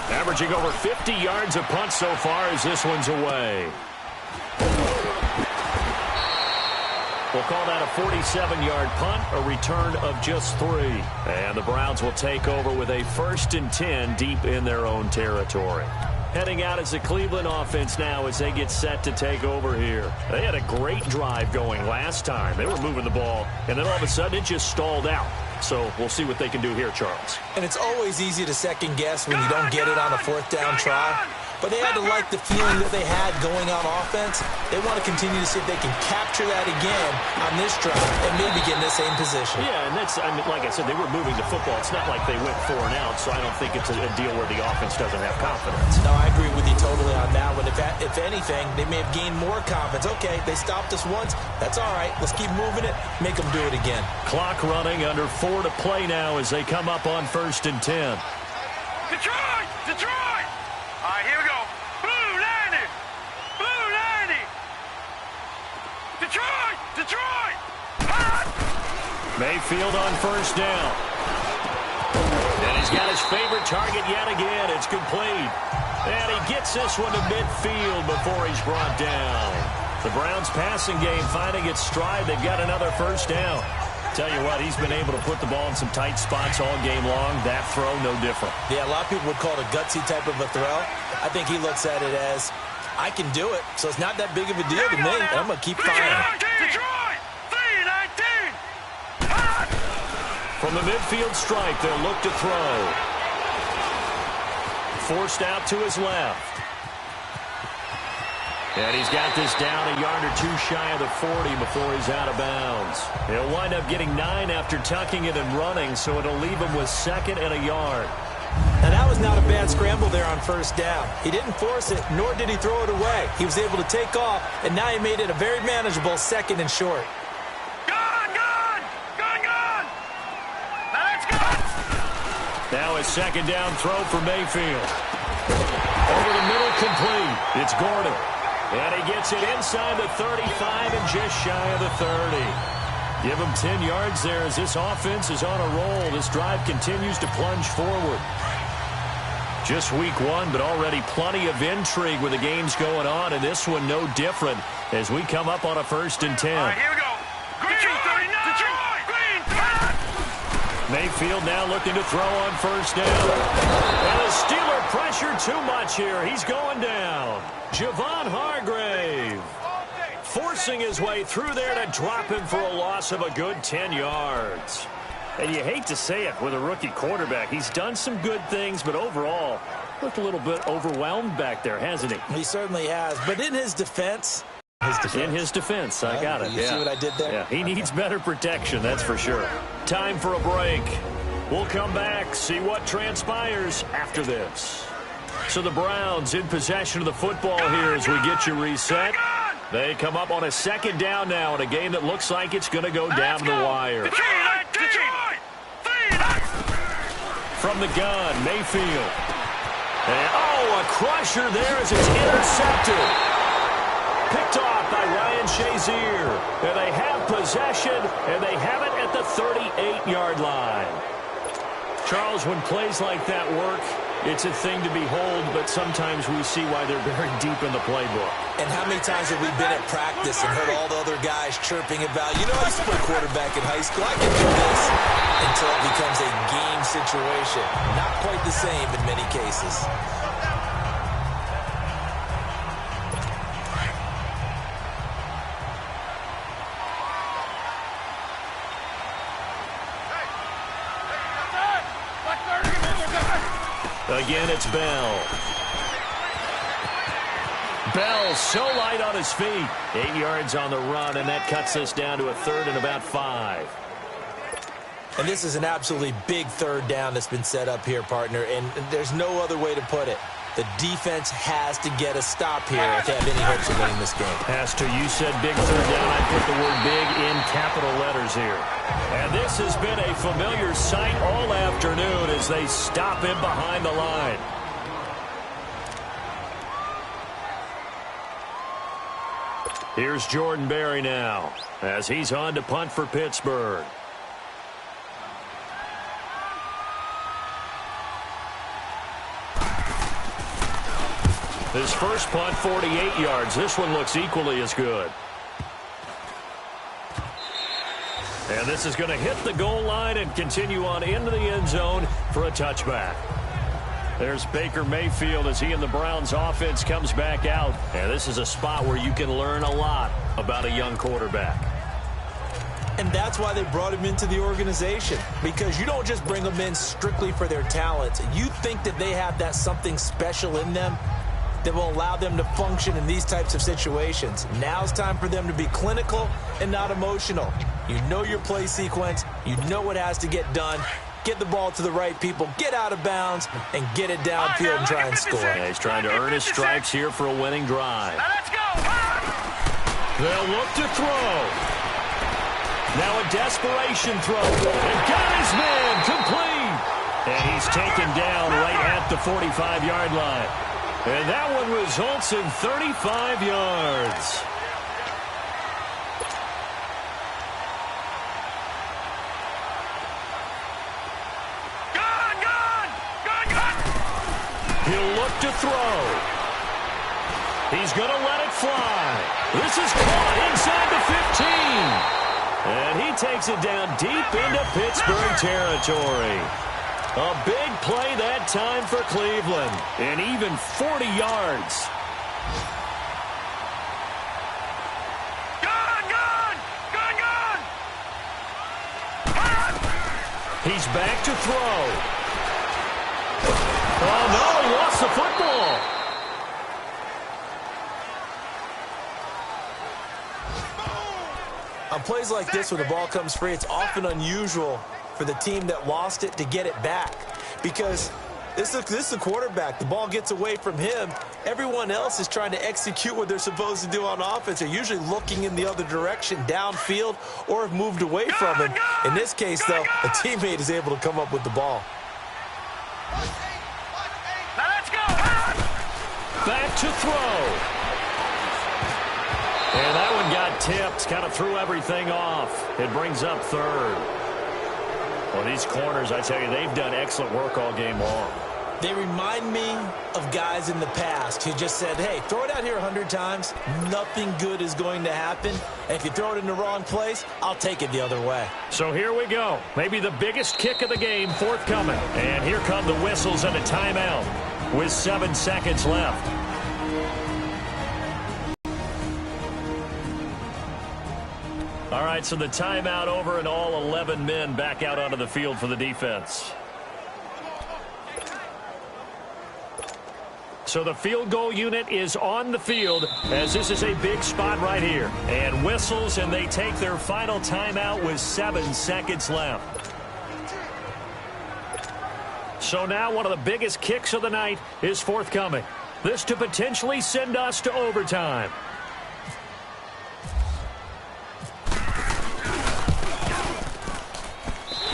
Averaging over 50 yards a punt so far as this one's away. We'll call that a 47-yard punt, a return of just 3. And the Browns will take over with a 1st and 10 deep in their own territory. Heading out as the Cleveland offense now as they get set to take over here. They had a great drive going last time. They were moving the ball, and then all of a sudden it just stalled out. So we'll see what they can do here, Charles. And it's always easy to second guess when you don't get it on a 4th down try. But they had to like the feeling that they had going on offense. They want to continue to see if they can capture that again on this drive and maybe get in the same position. Yeah, and that's, I mean, like I said, they were moving the football. It's not like they went 4 and out, so I don't think it's a deal where the offense doesn't have confidence. No, I agree with you totally on that one. If anything, they may have gained more confidence. Okay, they stopped us once. That's all right. Let's keep moving it. Make them do it again. Clock running, under 4 to play now as they come up on 1st and 10. Detroit! Detroit! All right, here we go. Blue 90! Blue 90! Detroit! Detroit! Hot! Mayfield on 1st down. And He's got his favorite target yet again. It's complete. And he gets this one to midfield before he's brought down. The Browns' passing game finding its stride. They've got another first down. Tell you what, he's been able to put the ball in some tight spots all game long. That throw, no different. Yeah, a lot of people would call it a gutsy type of a throw. I think he looks at it as, I can do it, so it's not that big of a deal to me, and I'm going to keep firing. Detroit! 3-19! From the midfield stripe, they'll look to throw. Forced out to his left. And he's got this down a yard or two shy of the 40 before he's out of bounds. He'll wind up getting 9 after tucking it and running, so it'll leave him with 2nd and a yard. Now, that was not a bad scramble there on first down. He didn't force it, nor did he throw it away. He was able to take off, and now he made it a very manageable 2nd and short. Gone! Now let's go! Now his 2nd down throw for Mayfield. Over the middle, complete. It's Gordon. And he gets it inside the 35 and just shy of the 30. Give him 10 yards there as this offense is on a roll. This drive continues to plunge forward. Just week 1, but already plenty of intrigue with the games going on, and this one no different as we come up on a 1st and 10. All right, here we go. Green, Detroit! Green, Mayfield now looking to throw on first down. And the Steeler pressure too much here. He's going down. Javon Hargrave forcing his way through there to drop him for a loss of a good 10 yards. And you hate to say it with a rookie quarterback. He's done some good things, but overall looked a little bit overwhelmed back there, hasn't he? He certainly has. But in his defense, In his defense, I got it. You see what I did there? Yeah, he needs better protection, that's for sure. Time for a break. We'll come back, see what transpires after this. So the Browns in possession of the football here as we get you reset. They come up on a 2nd down now in a game that looks like it's going to go down the wire. Detroit! From the gun, Mayfield. And, a crusher there as it's intercepted. Picked off by Ryan Shazier. And they have possession, and they have it at the 38-yard line. Charles, when plays like that work, it's a thing to behold, but sometimes we see why they're very deep in the playbook. And how many times have we been at practice and heard all the other guys chirping about, you know, I used to play quarterback in high school, I can do this, until it becomes a game situation. Not quite the same in many cases. Again, it's Bell. Bell so light on his feet. 8 yards on the run, and that cuts us down to a 3rd and about 5. And this is an absolutely big 3rd down that's been set up here, partner, and there's no other way to put it. The defense has to get a stop here if they have any hopes of winning this game. Pastor, you said big 3rd down. I put the word big in capital letters here. And this has been a familiar sight all afternoon as they stop him behind the line. Here's Jordan Berry now as he's on to punt for Pittsburgh. His first punt, 48 yards. This one looks equally as good. And this is going to hit the goal line and continue on into the end zone for a touchback. There's Baker Mayfield as he and the Browns offense comes back out. And this is a spot where you can learn a lot about a young quarterback. And that's why they brought him into the organization. Because you don't just bring them in strictly for their talent. You think that they have that something special in them that will allow them to function in these types of situations. Now it's time for them to be clinical and not emotional. You know your play sequence. You know what has to get done. Get the ball to the right people, get out of bounds, and get it downfield and try and score. Yeah, he's trying to earn his stripes here for a winning drive. Now let's go! They'll look to throw. Now a desperation throw. And got his man complete. And he's taken down right at the 45-yard line. And that one results in 35 yards. Gone! He'll look to throw. He's going to let it fly. This is caught inside the 15. And he takes it down deep into Pittsburgh territory. A big play that time for Cleveland. And even 40 yards. He's back to throw. Oh, no, he lost the football. On plays like this where the ball comes free, it's often unusual for the team that lost it to get it back because this is the quarterback. The ball gets away from him. Everyone else is trying to execute what they're supposed to do on offense. They're usually looking in the other direction, downfield, or have moved away from him. In this case, though, a teammate is able to come up with the ball. Now let's go. Back to throw. And that one got tipped, kind of threw everything off. It brings up third. Well, these corners, I tell you, they've done excellent work all game long. They remind me of guys in the past who just said, hey, throw it out here 100 times. Nothing good is going to happen. And if you throw it in the wrong place, I'll take it the other way. So here we go. Maybe the biggest kick of the game forthcoming. And here come the whistles and a timeout with 7 seconds left. All right, so the timeout over and all 11 men back out onto the field for the defense. So the field goal unit is on the field as this is a big spot right here. And whistles, and they take their final timeout with 7 seconds left. So now one of the biggest kicks of the night is forthcoming. This to potentially send us to overtime.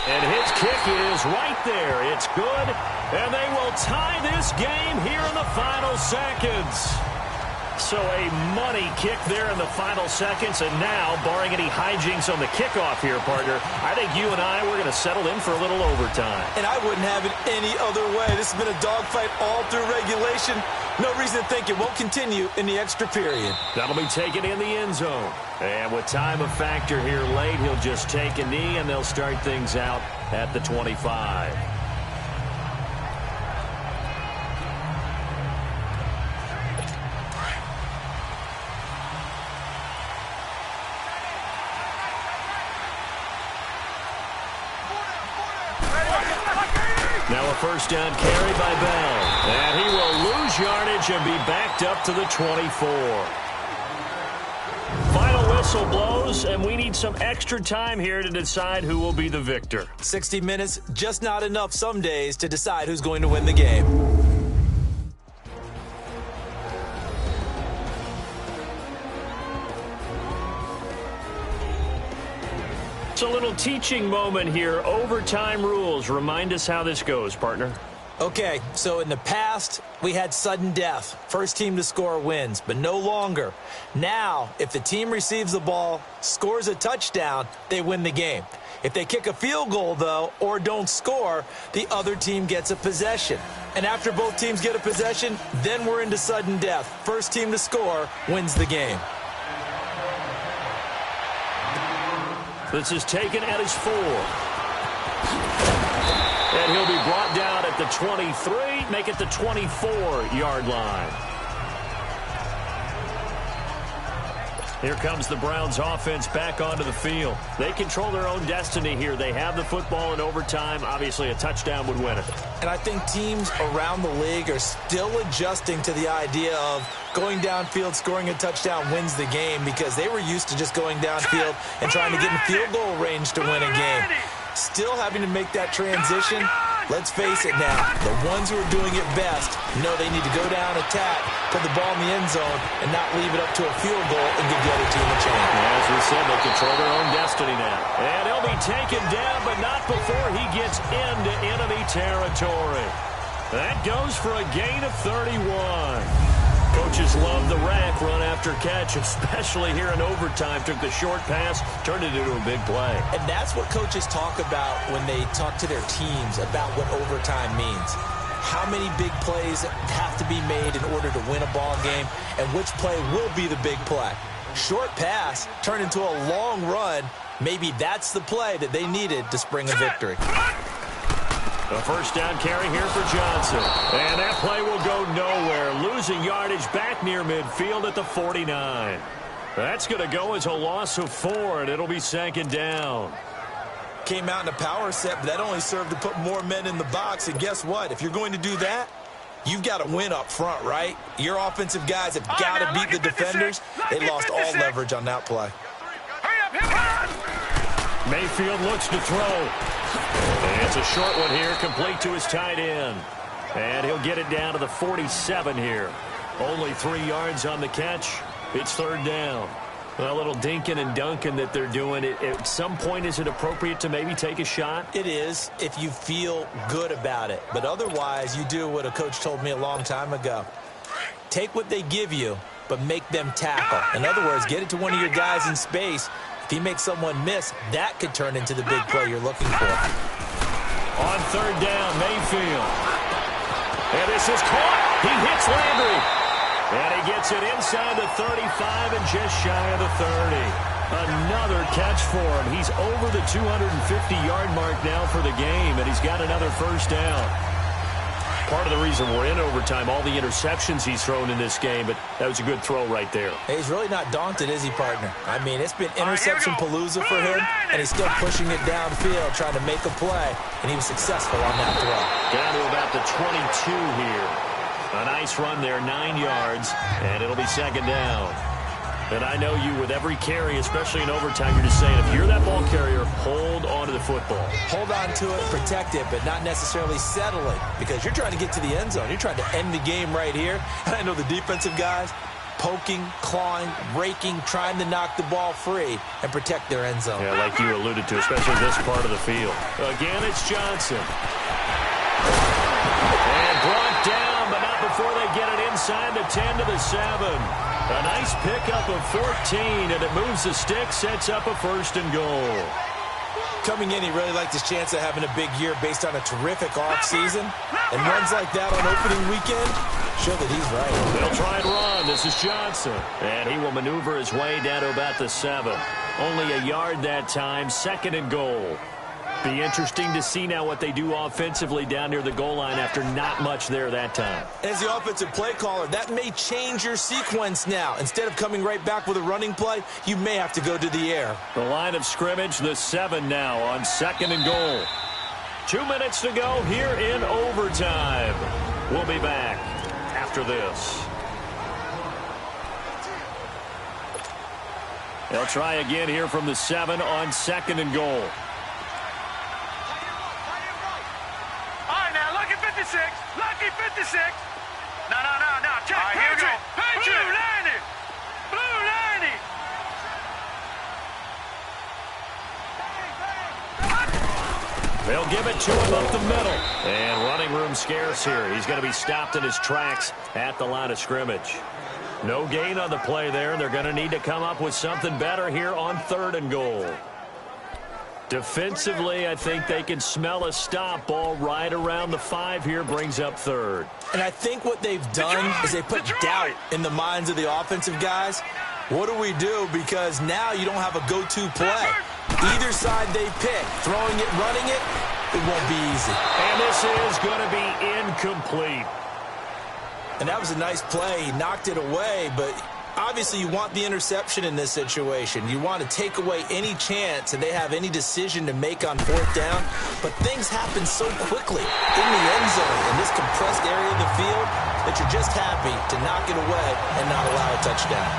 And his kick is right there. It's good. And they will tie this game here in the final seconds. So a money kick there in the final seconds. And now, barring any hijinks on the kickoff here, partner, I think you and I, we're going to settle in for a little overtime. And I wouldn't have it any other way. This has been a dogfight all through regulation. No reason to think it won't continue in the extra period. That'll be taken in the end zone. And with time of factor here late, he'll just take a knee, and they'll start things out at the 25. Now a first down carry by Bell. And he will lose yardage and be backed up to the 24. Final whistle blows, and we need some extra time here to decide who will be the victor. 60 minutes, just not enough some days to decide who's going to win the game. It's a little teaching moment here. Overtime rules. Remind us how this goes, partner. Okay, so in the past, we had sudden death. First team to score wins, but no longer. Now, if the team receives the ball, scores a touchdown, they win the game. If they kick a field goal, though, or don't score, the other team gets a possession. And after both teams get a possession, then we're into sudden death. First team to score wins the game. This is taken at his 4. And he'll be brought down at the 23, make it the 24-yard line. Here comes the Browns offense back onto the field. They control their own destiny here. They have the football in overtime. Obviously, a touchdown would win it. And I think teams around the league are still adjusting to the idea of going downfield, scoring a touchdown wins the game because they were used to just going downfield and trying to get in field goal range to win a game. Still having to make that transition. Let's face it now, the ones who are doing it best know they need to go down, attack, put the ball in the end zone, and not leave it up to a field goal and give the other team a chance. As we said, they control their own destiny now. And he'll be taken down, but not before he gets into enemy territory. That goes for a gain of 31. Coaches love the rack run after catch, especially here in overtime. Took the short pass, turned it into a big play. And that's what coaches talk about when they talk to their teams about what overtime means. how many big plays have to be made in order to win a ball game, and which play will be the big play. Short pass turned into a long run. Maybe that's the play that they needed to spring a victory. A first down carry here for Johnson. And that play will go nowhere. Losing yardage back near midfield at the 49. That's going to go as a loss of 4, and it'll be second down. Came out in a power set, but that only served to put more men in the box. And guess what? If you're going to do that, you've got to win up front, right? Your offensive guys have got to beat the defenders. They lost all leverage on that play. Mayfield looks to throw. And it's a short one here, complete to his tight end. And he'll get it down to the 47 here. Only 3 yards on the catch. It's third down. A little dinking and dunking that they're doing. At some point, is it appropriate to maybe take a shot? It is, if you feel good about it. But otherwise, you do what a coach told me a long time ago. Take what they give you, but make them tackle. In other words, get it to one of your guys in space. If he makes someone miss, that could turn into the big play you're looking for. On third down, Mayfield. And this is caught. He hits Landry. And he gets it inside the 35 and just shy of the 30. Another catch for him. He's over the 250-yard mark now for the game, and he's got another first down. Part of the reason we're in overtime, all the interceptions he's thrown in this game, but that was a good throw right there. Hey, he's really not daunted, is he, partner? I mean, it's been interception palooza for him, and he's still pushing it downfield, trying to make a play, and he was successful on that throw. Down to about the 22 here. A nice run there, 9 yards, and it'll be second down. And I know you, with every carry, especially in overtime, you're just saying, if you're that ball carrier, hold on to the football. Hold on to it, protect it, but not necessarily settle it, because you're trying to get to the end zone. You're trying to end the game right here. And I know the defensive guys, poking, clawing, raking, trying to knock the ball free and protect their end zone. Yeah, like you alluded to, especially this part of the field. Again, it's Johnson. And brought down, but not before they get it inside the 10 to the 7. A nice pickup of 14, and it moves the stick, sets up a first and goal. Coming in, he really liked his chance of having a big year based on a terrific offseason. And runs like that on opening weekend show that he's right. They'll try and run. This is Johnson. And he will maneuver his way down to about the 7. Only a yard that time, second and goal. Be interesting to see now what they do offensively down near the goal line after not much there that time. As the offensive play caller, that may change your sequence now. Instead of coming right back with a running play, you may have to go to the air. The line of scrimmage, the 7 now on second and goal. 2 minutes to go here in overtime. We'll be back after this. They'll try again here from the 7 on second and goal. 56. Lucky 56. No. Check. Right, here we go. Blue 90. Blue 90. They'll give it to him up the middle. And running room scarce here. He's going to be stopped in his tracks at the line of scrimmage. No gain on the play there. They're going to need to come up with something better here on third and goal. Defensively, I think they can smell a stop. Ball right around the 5 here, brings up third. And I think what they've done is they put doubt in the minds of the offensive guys. What do we do? Because now you don't have a go-to play. Either side they pick, throwing it, running it, it won't be easy. And this is going to be incomplete. And that was a nice play. He knocked it away, but obviously you want the interception in this situation. You want to take away any chance and they have any decision to make on fourth down. But things happen so quickly in the end zone in this compressed area of the field that you're just happy to knock it away and not allow a touchdown.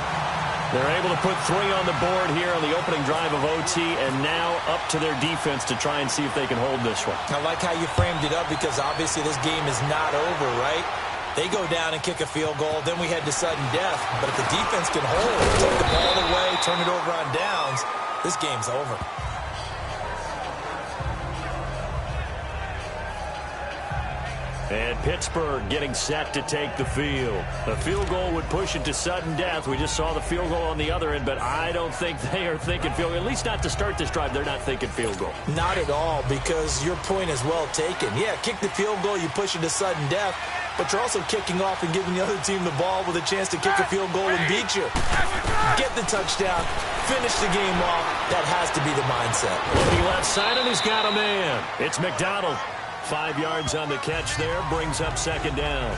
They're able to put 3 on the board here on the opening drive of OT, and now up to their defense to try and see if they can hold this one. I like how you framed it up because obviously this game is not over, right? They go down and kick a field goal, then we head to sudden death. But if the defense can hold, take the ball away, turn it over on downs, this game's over. And Pittsburgh getting set to take the field. A field goal would push it to sudden death. We just saw the field goal on the other end, but I don't think they are thinking field goal. At least not to start this drive. They're not thinking field goal. Not at all, because your point is well taken. Yeah, kick the field goal, you push it to sudden death, but you're also kicking off and giving the other team the ball with a chance to kick a field goal and beat you. Get the touchdown, finish the game off. That has to be the mindset. Looking left side, and he's got a man. It's McDonald. 5 yards on the catch there, brings up second down.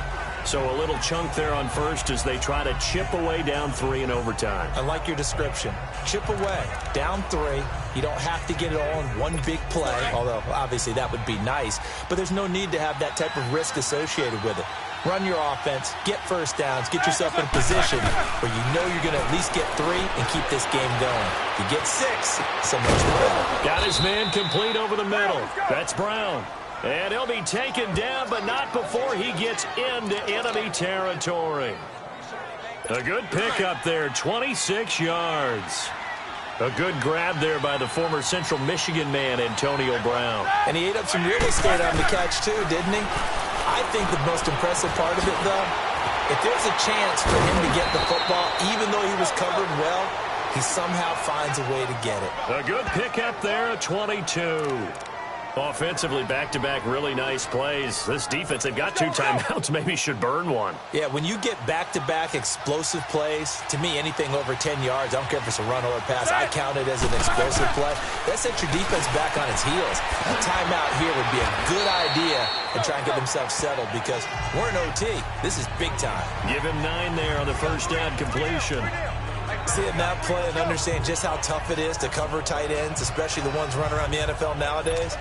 So a little chunk there on first as they try to chip away down 3 in overtime. I like your description. Chip away, down 3. You don't have to get it all in one big play, although obviously that would be nice. But there's no need to have that type of risk associated with it. Run your offense, get first downs, get yourself in a position where you know you're going to at least get 3 and keep this game going. If you get 6, so much the better. Got his man complete over the middle. That's Brown. And he'll be taken down, but not before he gets into enemy territory. A good pickup there, 26 yards. A good grab there by the former Central Michigan man, Antonio Brown. And he ate up some real estate on the catch, too, didn't he? I think the most impressive part of it, though, if there's a chance for him to get the football, even though he was covered well, he somehow finds a way to get it. A good pickup there, a 22. Offensively, back-to-back really nice plays. This defense, they've got 2 timeouts, maybe should burn one. Yeah, when you get back-to-back explosive plays, to me, anything over 10 yards, I don't care if it's a run or a pass, I count it as an explosive play. That sets your defense back on its heels. A timeout here would be a good idea and try and get themselves settled because we're in OT. This is big time. Give him 9 there on the first down completion. Seeing that play and understand just how tough it is to cover tight ends, especially the ones running around the NFL nowadays,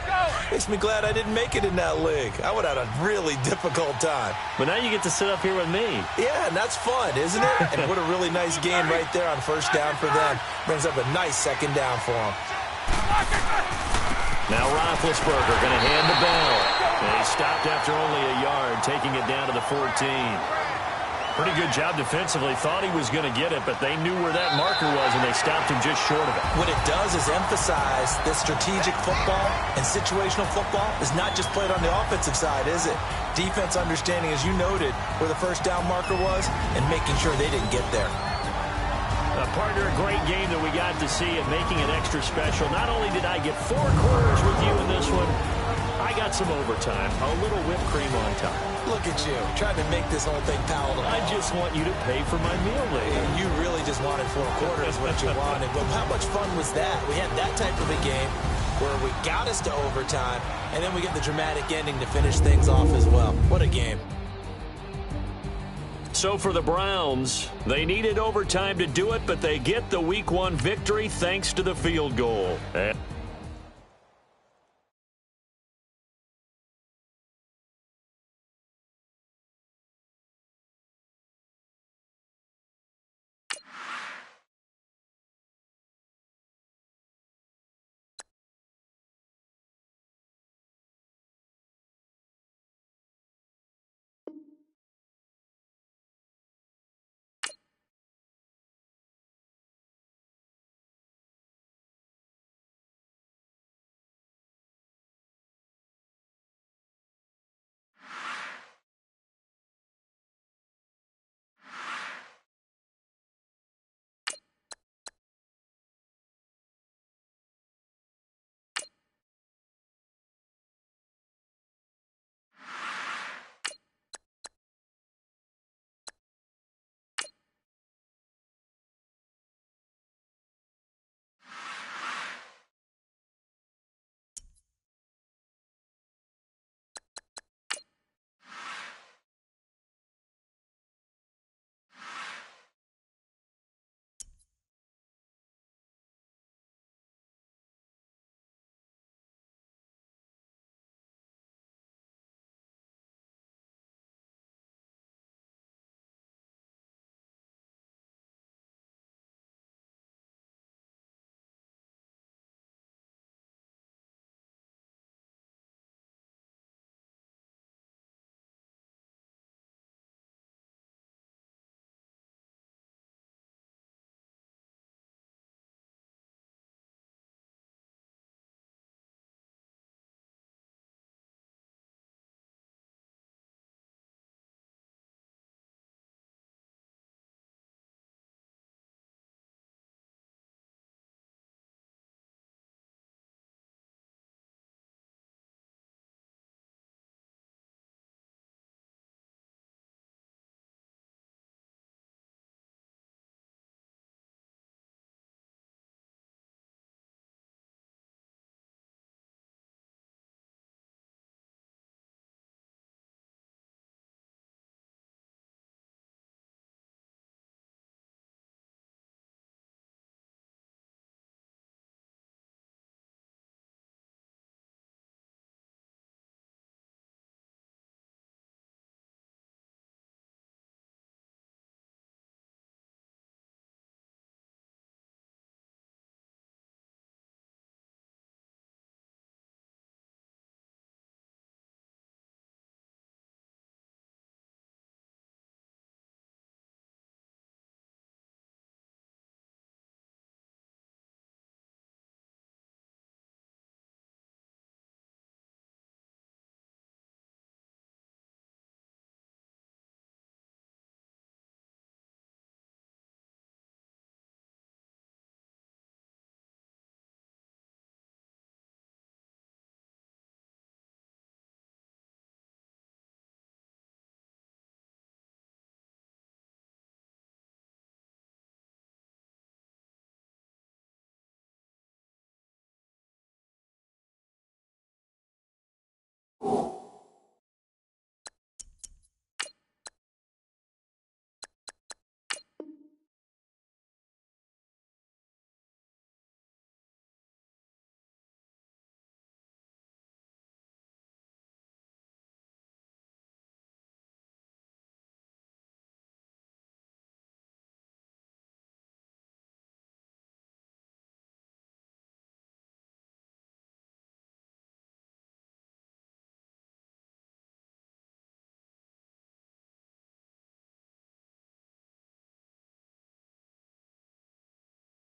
makes me glad I didn't make it in that league. I would have had a really difficult time. But now you get to sit up here with me. Yeah, and that's fun, isn't it? And what a really nice game right there on first down for them. Brings up a nice second down for them. Now Roethlisberger going to hand the ball. And he stopped after only a yard, taking it down to the 14. Pretty good job defensively. Thought he was going to get it, but they knew where that marker was, and they stopped him just short of it. What it does is emphasize that strategic football and situational football is not just played on the offensive side, is it? Defense understanding, as you noted, where the first down marker was and making sure they didn't get there. Partner, a great game that we got to see and making it extra special. Not only did I get 4 quarters with you in this one, I got some overtime, a little whipped cream on top. Look at you, trying to make this whole thing palatable. I just want you to pay for my meal later. You really just wanted 4 quarters, what you wanted. Well, how much fun was that? We had that type of a game where we got us to overtime, and then we get the dramatic ending to finish things off as well. What a game. So for the Browns, they needed overtime to do it, but they get the Week 1 victory thanks to the field goal.